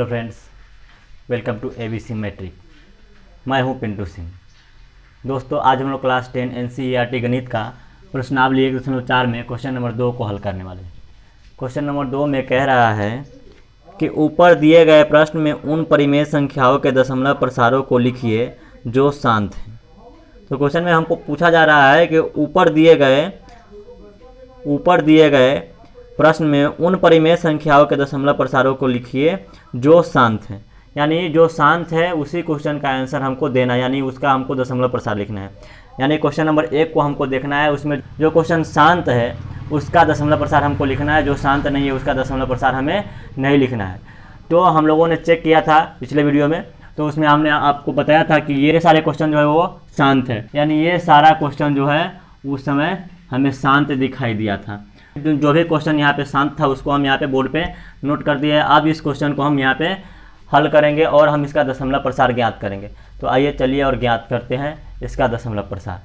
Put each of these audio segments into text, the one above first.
Hello friends, welcome to ABC matric. मैं हूं पिंटू सिंह। दोस्तों, आज हम लोग क्लास 10 एनसीईआरटी गणित का प्रश्नावली 1.4 में क्वेश्चन नंबर 2 को हल करने वाले हैं। क्वेश्चन नंबर 2 में कह रहा है कि ऊपर दिए गए प्रश्न में उन परिमेय संख्याओं के दशमलव प्रसारों को लिखिए जो शांत हैं। तो क्वेश्चन में हमको पूछा जा रहा है कि ऊपर दिए गए प्रश्न में उन परिमेय संख्याओं के दशमलव प्रसारों को लिखिए जो शांत है। यानी जो शांत है उसी क्वेश्चन का आंसर हमको देना, यानी उसका हमको दशमलव प्रसार लिखना है। यानी क्वेश्चन नंबर 1 को हमको देखना है, उसमें जो क्वेश्चन शांत है उसका दशमलव प्रसार हमको लिखना है, जो शांत नहीं है उसका दशमलव प्रसार हमें नहीं लिखना है। तो हम लोगों ने चेक किया था पिछले वीडियो में, तो उसमें हमने आपको बताया था कि ये सारे क्वेश्चन जो है वो शांत है, यानी ये सारा क्वेश्चन जो है उस समय हमें शांत दिखाई दिया था। जो भी क्वेश्चन यहाँ पे शांत था उसको हम यहाँ पे बोर्ड पे नोट कर दिए। अब इस क्वेश्चन को हम यहाँ पे हल करेंगे और हम इसका दशमलव प्रसार ज्ञात करेंगे। तो आइए चलिए और ज्ञात करते हैं इसका दशमलव प्रसार।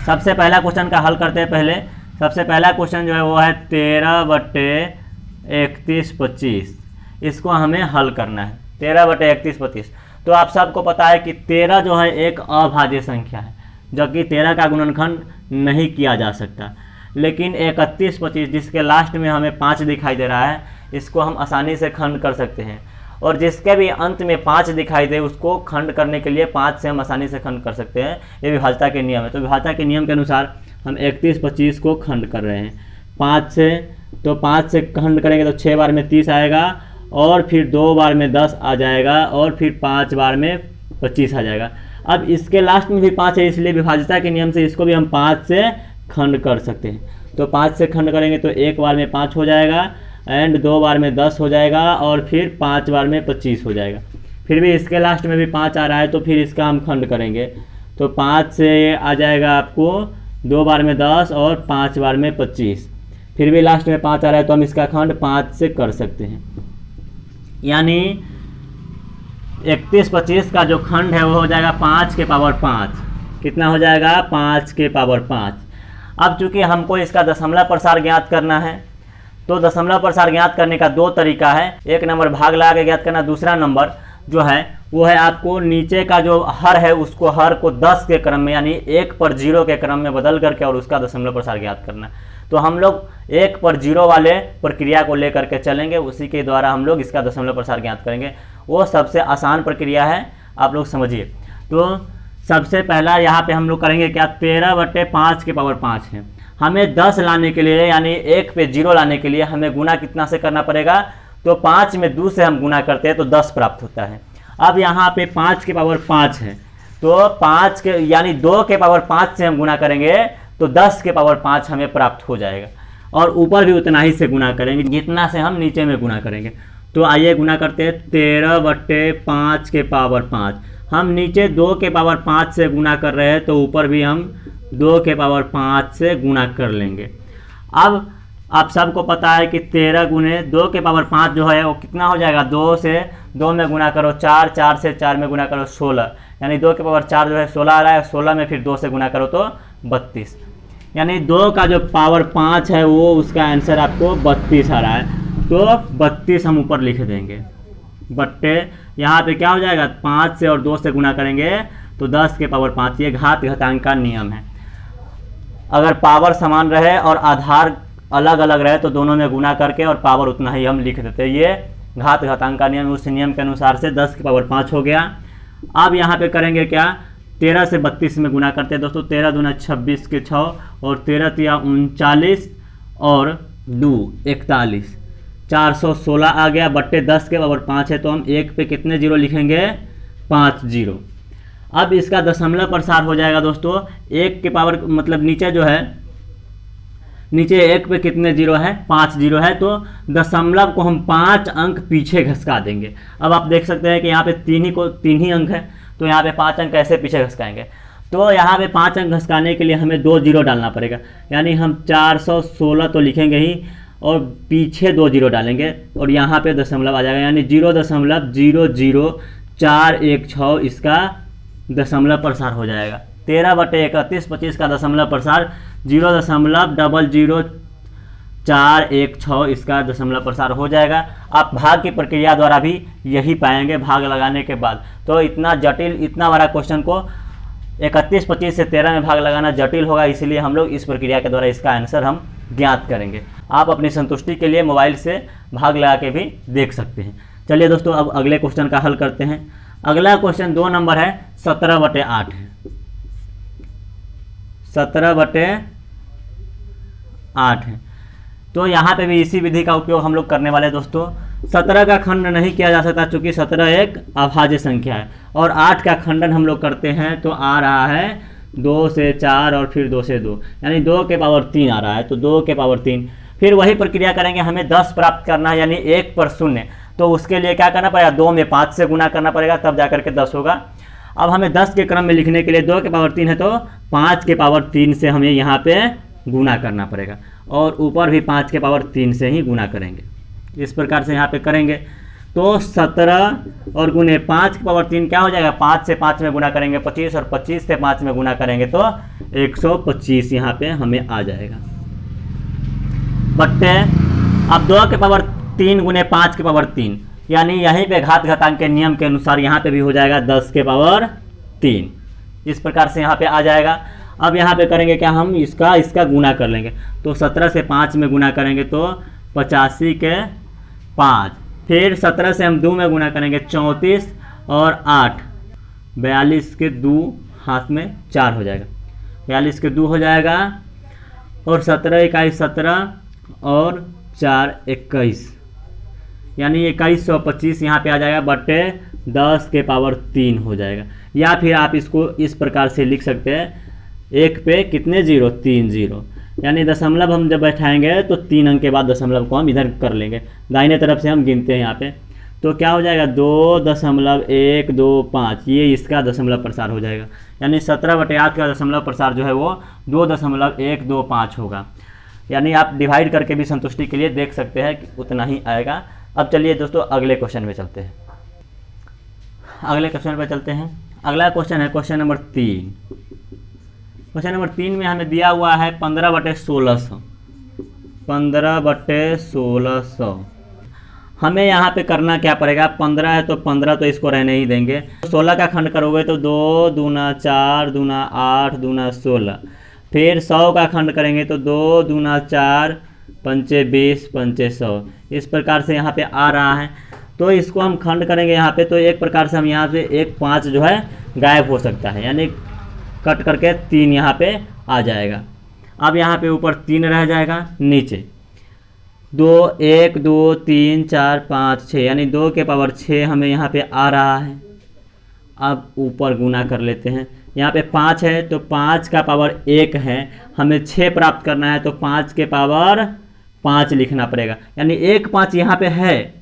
सबसे पहला क्वेश्चन का हल करते हैं। पहले सबसे पहला क्वेश्चन जो है वो है 13/31/25। इसको हमें हल करना है, 13/31/25। तो आप सबको पता है कि 13 जो है एक अभाज्य संख्या है, जबकि 13 का गुणनखंड नहीं किया जा सकता। लेकिन 31/25 जिसके लास्ट में हमें 5 दिखाई दे रहा है, इसको हम आसानी से खंड कर सकते हैं। और जिसके भी अंत में 5 दिखाई दे उसको खंड करने के लिए 5 से हम आसानी से खंड कर सकते हैं। ये विभाज्यता के नियम है। तो विभाज्यता के नियम के अनुसार हम 31/25 को खंड कर रहे हैं 5 से। तो 5 से खंड करेंगे तो 6 बार में 30 आएगा, और फिर 2 बार में 10 आ जाएगा, और फिर 5 बार में 25 आ जाएगा। अब इसके लास्ट में भी 5 है, इसलिए विभाज्यता के नियम से इसको भी हम 5 से खंड कर सकते हैं। तो 5 से खंड करेंगे तो 1 बार में 5 हो जाएगा, एंड 2 बार में 10 हो जाएगा, और फिर 5 बार में 25 हो जाएगा। फिर भी इसके लास्ट में भी 5 आ रहा है, तो फिर इसका हम खंड करेंगे। तो 5 से आ जाएगा आपको 2 बार में 10 और 5 बार में 25। फिर भी लास्ट में 5 आ रहा है, तो हम इसका खंड 5 से कर सकते हैं। यानी 31/25 का जो खंड है वो हो जाएगा 5 के पावर 5। कितना हो जाएगा? 5 के पावर 5। अब चूंकि हमको इसका दशमलव प्रसार ज्ञात करना है, तो दशमलव प्रसार ज्ञात करने का 2 तरीका है। एक नंबर भाग लगा के ज्ञात करना, दूसरा नंबर जो है वो है आपको नीचे का जो हर है उसको हर को 10 के क्रम में, यानी 1 पर 0 के क्रम में बदल करके और उसका दशमलव प्रसार ज्ञात करना। तो हम लोग 1 पर 0 वाले प्रक्रिया को लेकर के चलेंगे, उसी के द्वारा हम लोग इसका दशमलव प्रसार ज्ञात करेंगे। वो सबसे आसान प्रक्रिया है, आप लोग समझिए। तो सबसे पहला यहाँ पे हम लोग करेंगे क्या? 13/5 के पावर 5 है। हमें 10 लाने के लिए, यानी 1 पे 0 लाने के लिए हमें गुना कितना से करना पड़ेगा? तो 5 में 2 से हम गुना करते हैं तो 10 प्राप्त होता है। अब यहाँ पे 5 के पावर 5 है, तो 5 के यानी 2 के पावर 5 से हम गुना करेंगे तो 10 के पावर 5 हमें प्राप्त हो जाएगा। और ऊपर भी उतना ही से गुना करेंगे जितना से हम नीचे में गुना करेंगे। तो आइए गुना करते हैं। 13/5 के पावर 5। हम नीचे 2 के पावर 5 से गुना कर रहे हैं, तो ऊपर भी हम 2 के पावर 5 से गुना कर लेंगे। अब आप सबको पता है कि 13 गुने 2 के पावर 5 जो है वो कितना हो जाएगा? 2 से 2 में गुना करो 4, 4 से 4 में गुना करो 16, यानी 2 के पावर 4 जो है 16 आ रहा है। 16 में फिर 2 से गुना करो तो 32, यानी 2 का जो पावर 5 है वो उसका आंसर आपको 32 आ रहा है। तो 32 हम ऊपर लिख देंगे बट्टे यहाँ पे क्या हो जाएगा? 5 से और 2 से गुना करेंगे तो 10 के पावर 5। ये घात घातांक का नियम है। अगर पावर समान रहे और आधार अलग अलग रहे तो दोनों में गुना करके और पावर उतना ही हम लिख देते हैं। ये घात घातांक का नियम, उस नियम के अनुसार से 10 के पावर 5 हो गया। अब यहाँ पे करेंगे क्या? 13 से 32 में गुना करते हैं दोस्तों। 13 दूना 26 के 6, और 13 तिया 39, और 2 41, 416 आ गया बट्टे 10 के पावर 5 है। तो हम 1 पे कितने 0 लिखेंगे? 5 0। अब इसका दशमलव प्रसार हो जाएगा दोस्तों 1 के पावर, मतलब नीचे जो है, नीचे 1 पे कितने 0 है? 5 0 है। तो दशमलव को हम 5 अंक पीछे घसका देंगे। अब आप देख सकते हैं कि यहाँ पे 3 ही अंक है, तो यहाँ पे 5 अंक कैसे पीछे घसकाएंगे? तो यहाँ पे 5 अंक घसकाने के लिए हमें 2 0 डालना पड़ेगा, यानी हम 416 तो लिखेंगे ही, और पीछे 2 0 डालेंगे, और यहाँ पे दशमलव आ जाएगा, यानी 0.00416 इसका दशमलव प्रसार हो जाएगा। 13/31/25 का दशमलव प्रसार 4 1 6 इसका दशमलव प्रसार हो जाएगा। आप भाग की प्रक्रिया द्वारा भी यही पाएंगे भाग लगाने के बाद। तो इतना जटिल, इतना बड़ा क्वेश्चन को 31 25 से 13 में भाग लगाना जटिल होगा, इसलिए हम लोग इस प्रक्रिया के द्वारा इसका आंसर हम ज्ञात करेंगे। आप अपनी संतुष्टि के लिए मोबाइल से भाग लगा के भी देख सकते हैं। चलिए दोस्तों, अब अगले क्वेश्चन का हल करते हैं। अगला क्वेश्चन 2 नंबर है, 17/8 है। 17/8 है। तो यहाँ पे भी इसी विधि का उपयोग हम लोग करने वाले हैं दोस्तों। 17 का खंडन नहीं किया जा सकता चूंकि 17 एक अभाज्य संख्या है, और 8 का खंडन हम लोग करते हैं तो आ रहा है 2 से 4 और फिर 2 से 2, यानी 2 के पावर 3 आ रहा है। तो 2 के पावर 3, फिर वही प्रक्रिया करेंगे, हमें 10 प्राप्त करना है, यानी 1 पर 0। तो उसके लिए क्या करना पड़ेगा, 2 में 5 से गुना करना पड़ेगा, तब जाकर के 10 होगा। अब हमें 10 के क्रम में लिखने के लिए 2 के पावर 3 है तो 5 के पावर 3 से हमें यहाँ पे गुना करना पड़ेगा, और ऊपर भी 5 के पावर 3 से ही गुना करेंगे। इस प्रकार से यहाँ पे करेंगे तो 17 और गुने 5 के पावर 3 क्या हो जाएगा, 5 से 5 में गुना करेंगे 25, और 25 से 5 में गुना करेंगे तो 125 यहाँ पे हमें आ जाएगा। बट्टे अब 2 के पावर 3 गुने 5 के पावर 3, यानी यहीं पे घात घातांक के नियम के अनुसार यहाँ पे भी हो जाएगा 10 के पावर 3। इस प्रकार से यहाँ पे आ जाएगा। अब यहाँ पे करेंगे क्या, हम इसका गुना कर लेंगे। तो 17 से 5 में गुना करेंगे तो 85 के 5, फिर 17 से हम 2 में गुना करेंगे 34, और 8 42 के 2 हाथ में 4 हो जाएगा, 42 के 2 हो जाएगा, और 17 21 17 और 4 21, यानी 2125 यहाँ पे आ जाएगा, बट्टे 10 के पावर 3 हो जाएगा। या फिर आप इसको इस प्रकार से लिख सकते हैं, 1 पे कितने जीरो, 3 जीरो, यानी दशमलव हम जब बैठाएंगे तो 3 अंक के बाद दशमलव को हम इधर कर लेंगे, दाहिने तरफ से हम गिनते हैं यहाँ पे। तो क्या हो जाएगा, 2.125, ये इसका दशमलव प्रसार हो जाएगा, यानी 17/8 का दशमलव प्रसार जो है वो 2.125 होगा। यानी आप डिवाइड करके भी संतुष्टि के लिए देख सकते हैं कि उतना ही आएगा। अब चलिए दोस्तों अगले क्वेश्चन में चलते हैं। अगले क्वेश्चन पे चलते हैं। अगला क्वेश्चन है क्वेश्चन नंबर 3। क्वेश्चन नंबर 3 में हमें दिया हुआ है 15/1600। 15/1600 हमें यहाँ पे करना क्या पड़ेगा, 15 है तो 15 तो इसको रहने ही देंगे। 16 का खंड करोगे तो 2 दूना 4 दूना 8 दूना 16, फिर 100 का खंड करेंगे तो 2 दूना 4 पंचे 20 पंचे 100। इस प्रकार से यहाँ पे आ रहा है। तो इसको हम खंड करेंगे यहाँ पे, तो एक प्रकार से हम यहाँ से 1 5 जो है गायब हो सकता है, यानी कट करके 3 यहाँ पे आ जाएगा। अब यहाँ पे ऊपर 3 रह जाएगा, नीचे 2 1 2 3 4 5 6, यानी 2 के पावर 6 हमें यहाँ पे आ रहा है। अब ऊपर गुना कर लेते हैं, यहाँ पे 5 है तो 5 का पावर 1 है, हमें 6 प्राप्त करना है तो 5 के पावर 5 लिखना पड़ेगा, यानी 1 5 यहाँ पे है।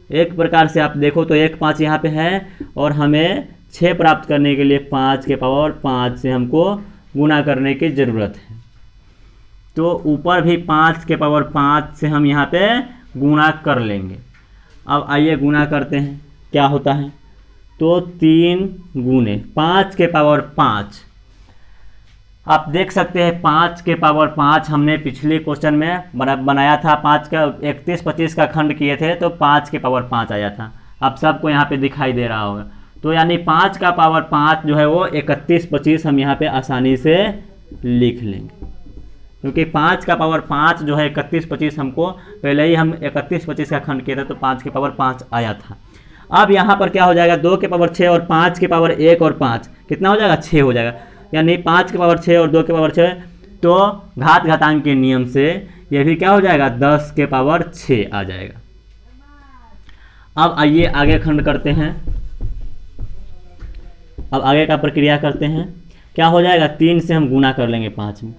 एक प्रकार से आप देखो तो 1 5 यहाँ पे है, और हमें 6 प्राप्त करने के लिए 5 के पावर 5 से हमको गुना करने की ज़रूरत है। तो ऊपर भी 5 के पावर 5 से हम यहाँ पे गुणा कर लेंगे। अब आइए गुणा करते हैं, क्या होता है। तो 3 गुने 5 के पावर 5, आप देख सकते हैं 5 के पावर 5 हमने पिछले क्वेश्चन में बनाया था। 5 का 31 25 का खंड किए थे तो 5 के पावर 5 आया था। आप सबको यहाँ पे दिखाई दे रहा होगा। तो यानी 5 का पावर 5 जो है वो 31 25 हम यहाँ पे आसानी से लिख लेंगे, क्योंकि 5 का पावर 5 जो है 31 25 हमको पहले ही हम 31 25 का खंड किया था तो 5 के पावर 5 आया था। अब यहाँ पर क्या हो जाएगा, 2 के पावर 6 और 5 के पावर 1 और 5 कितना हो जाएगा, 6 हो जाएगा। यानी 5 के पावर 6 और 2 के पावर 6, तो घात घातांक के नियम से ये भी क्या हो जाएगा, 10 के पावर 6 आ जाएगा। अब आइए आगे खंड करते हैं। अब आगे का प्रक्रिया करते हैं। क्या हो जाएगा, 3 से हम गुना कर लेंगे 5 में,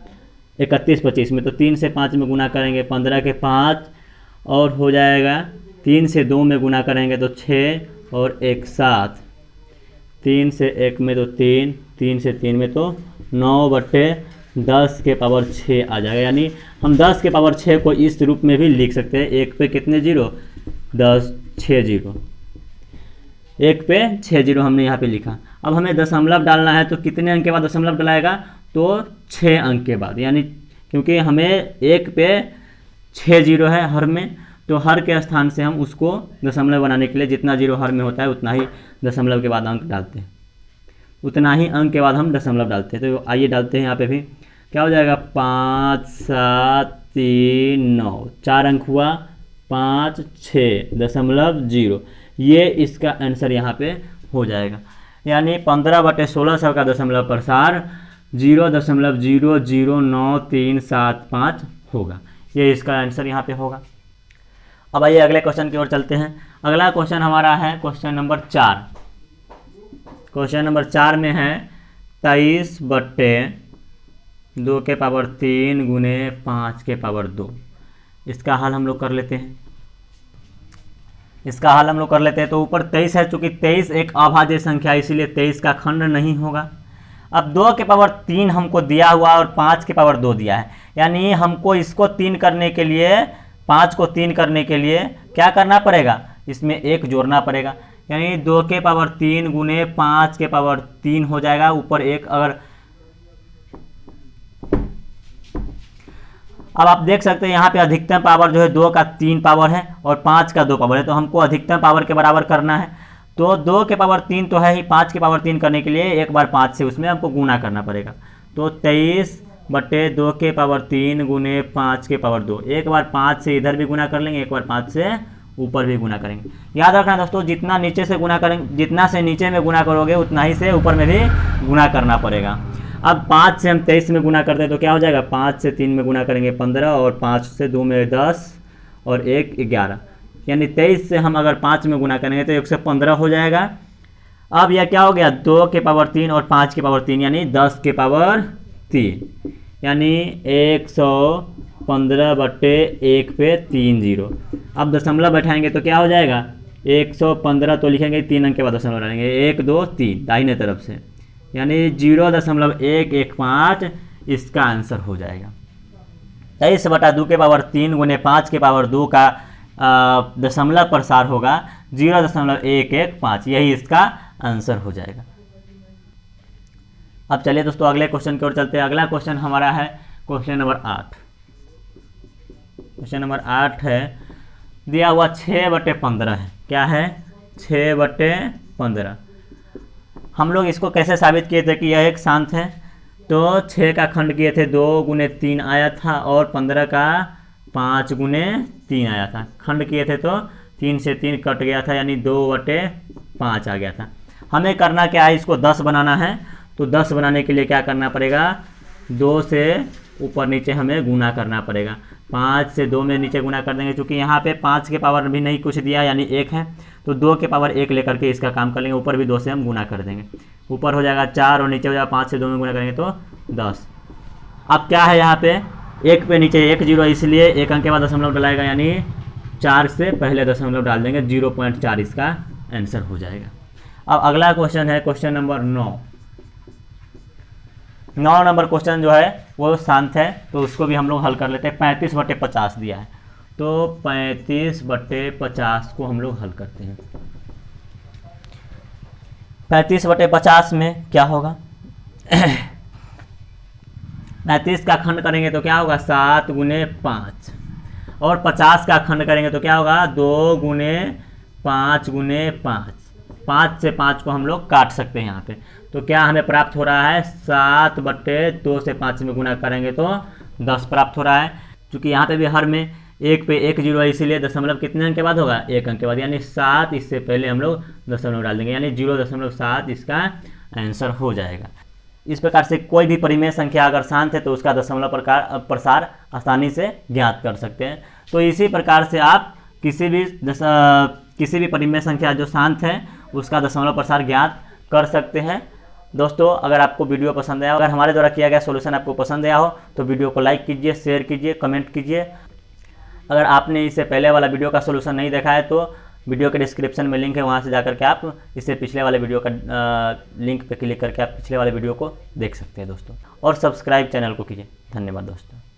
31 25 में, तो 3 से 5 में गुना करेंगे 15 के 5, और हो जाएगा 3 से 2 में गुना करेंगे तो 6 और 1 7, 3 से 1 में तो 3, 3 से 3 में तो 9/10 के पावर 6 आ जाएगा। यानी हम 10 के पावर 6 को इस रूप में भी लिख सकते हैं। 1 पे कितने जीरो, 10 6 जीरो, 1 पे 6 जीरो हमने यहाँ पे लिखा। अब हमें दशमलव डालना है तो कितने अंक के बाद दशमलव डलाएगा, तो 6 अंक के बाद, यानी क्योंकि हमें 1 पे 6 जीरो है हर में, तो हर के स्थान से हम उसको दशमलव बनाने के लिए जितना जीरो हर में होता है उतना ही दशमलव के बाद अंक डालते हैं, उतना ही अंक के बाद हम दशमलव डालते हैं। तो आइए डालते हैं यहाँ पे भी, क्या हो जाएगा 5 7 3 9, 4 अंक हुआ 5 6.0, ये इसका आंसर यहाँ पे हो जाएगा। यानी 15/1600 का दशमलव प्रसार 0.009375 होगा, ये इसका आंसर यहाँ पे होगा। अब आइए अगले क्वेश्चन की ओर चलते हैं। अगला क्वेश्चन हमारा है क्वेश्चन नंबर 4। क्वेश्चन नंबर 4 में है 23/2⁵ गुने 5⁵2। इसका हल हम लोग कर लेते हैं। तो ऊपर 23 है, चूंकि 23 एक अभाज्य संख्या है इसीलिए 23 का खंड नहीं होगा। अब 2⁵ हमको दिया हुआ और 5⁵2 दिया है, यानी हमको इसको 3 करने के लिए, 5 को 3 करने के लिए क्या करना पड़ेगा, इसमें 1 जोड़ना पड़ेगा। यानी 2⁵3 गुने 5⁵3 हो जाएगा, ऊपर 1। अगर अब आप देख सकते हैं यहाँ पे अधिकतम पावर जो है 2 का 3 पावर है और 5 का 2 पावर है, तो हमको अधिकतम पावर के बराबर करना है। तो 2⁵3 तो है ही, 5⁵3 करने के लिए एक बार 5 से उसमें हमको गुना करना पड़ेगा। तो 23/2⁵3 गुने 5⁵2, एक बार 5 से इधर भी गुना कर लेंगे, एक बार 5 से ऊपर भी गुना करेंगे। याद रखना दोस्तों, जितना नीचे से गुना करेंगे, जितना से नीचे में गुना करोगे उतना ही से ऊपर में भी गुना करना पड़ेगा। अब 5 से हम 23 में गुना करते हैं तो क्या हो जाएगा, 5 से 3 में गुना करेंगे 15, और 5 से 2 में 10 और 1 11, यानी 23 से हम अगर 5 में गुना करेंगे तो 115 हो जाएगा। अब यह क्या हो गया, 2⁵3 और 5⁵3 यानी 10⁵3, यानी 115/1 पे 3 जीरो। अब दशमलव बैठाएंगे तो क्या हो जाएगा, 115 तो लिखेंगे 3 अंक के बाद दशमलव डालेंगे, 1 2 3 दाहिने तरफ से, यानी 0.115 इसका आंसर हो जाएगा। 23/2⁵3 गुने 5⁵2 का दशमलव प्रसार होगा 0.115, यही इसका आंसर हो जाएगा। अब चलिए दोस्तों अगले क्वेश्चन की ओर चलते हैं। अगला क्वेश्चन हमारा है क्वेश्चन नंबर 8। क्वेश्चन नंबर 8 है, दिया हुआ 6/15 है। क्या है, 6/15। हम लोग इसको कैसे साबित किए थे कि यह एक शांत है, तो 6 का खंड किए थे, 2 गुने 3 आया था, और 15 का 5 गुने 3 आया था। खंड किए थे तो 3 से 3 कट गया था, यानी 2/5 आ गया था। हमें करना क्या है, इसको 10 बनाना है। तो 10 बनाने के लिए क्या करना पड़ेगा, 2 से ऊपर नीचे हमें गुना करना पड़ेगा। 5 से 2 में नीचे गुना कर देंगे, क्योंकि यहाँ पे 5 के पावर भी नहीं कुछ दिया, यानी 1 है, तो 2 के पावर 1 लेकर के इसका काम कर लेंगे। ऊपर भी 2 से हम गुना कर देंगे, ऊपर हो जाएगा 4 और नीचे हो जाएगा 5 से 2 में गुना करेंगे तो 10। अब क्या है, यहाँ पे 1 पे नीचे 1 जीरो, इसलिए 1 अंक के बाद दशमलव डलाएगा, यानी 4 से पहले दशमलव डाल देंगे, 0.4 इसका आंसर हो जाएगा। अब अगला क्वेश्चन है क्वेश्चन नंबर 9। 9 नंबर क्वेश्चन जो है वो शांत है, तो उसको भी हम लोग हल कर लेते हैं। 35/50 दिया है, तो 35/50 को हम लोग हल करते हैं। 35/50 में क्या होगा 35 का खंड करेंगे तो क्या होगा, 7 गुने 5, और 50 का खंड करेंगे तो क्या होगा, 2 गुने 5 गुने 5। 5 से 5 को हम लोग काट सकते हैं यहाँ पे, तो क्या हमें प्राप्त हो रहा है, 7/2 से 5 में गुना करेंगे तो 10 प्राप्त हो रहा है। क्योंकि यहाँ पे भी हर में 1 पे 1 जीरो है, इसीलिए दशमलव कितने अंक के बाद होगा, 1 अंक के बाद, यानी 7 इससे पहले हम लोग दशमलव डाल देंगे, यानी 0.7 इसका आंसर हो जाएगा। इस प्रकार से कोई भी परिमेय संख्या अगर शांत है तो उसका दशमलव प्रसार आसानी से ज्ञात कर सकते हैं। तो इसी प्रकार से आप किसी भी परिमेय संख्या जो शांत है उसका दशमलव प्रसार ज्ञात कर सकते हैं। दोस्तों अगर आपको वीडियो पसंद आया, अगर हमारे द्वारा किया गया सॉल्यूशन आपको पसंद आया हो तो वीडियो को लाइक कीजिए, शेयर कीजिए, कमेंट कीजिए। अगर आपने इससे पहले वाला वीडियो का सॉल्यूशन नहीं देखा है तो वीडियो के डिस्क्रिप्शन में लिंक है, वहाँ से जाकर के आप इससे पिछले वाले वीडियो का लिंक पे क्लिक करके आप पिछले वाले वीडियो को देख सकते हैं दोस्तों। और सब्सक्राइब चैनल को कीजिए। धन्यवाद दोस्तों।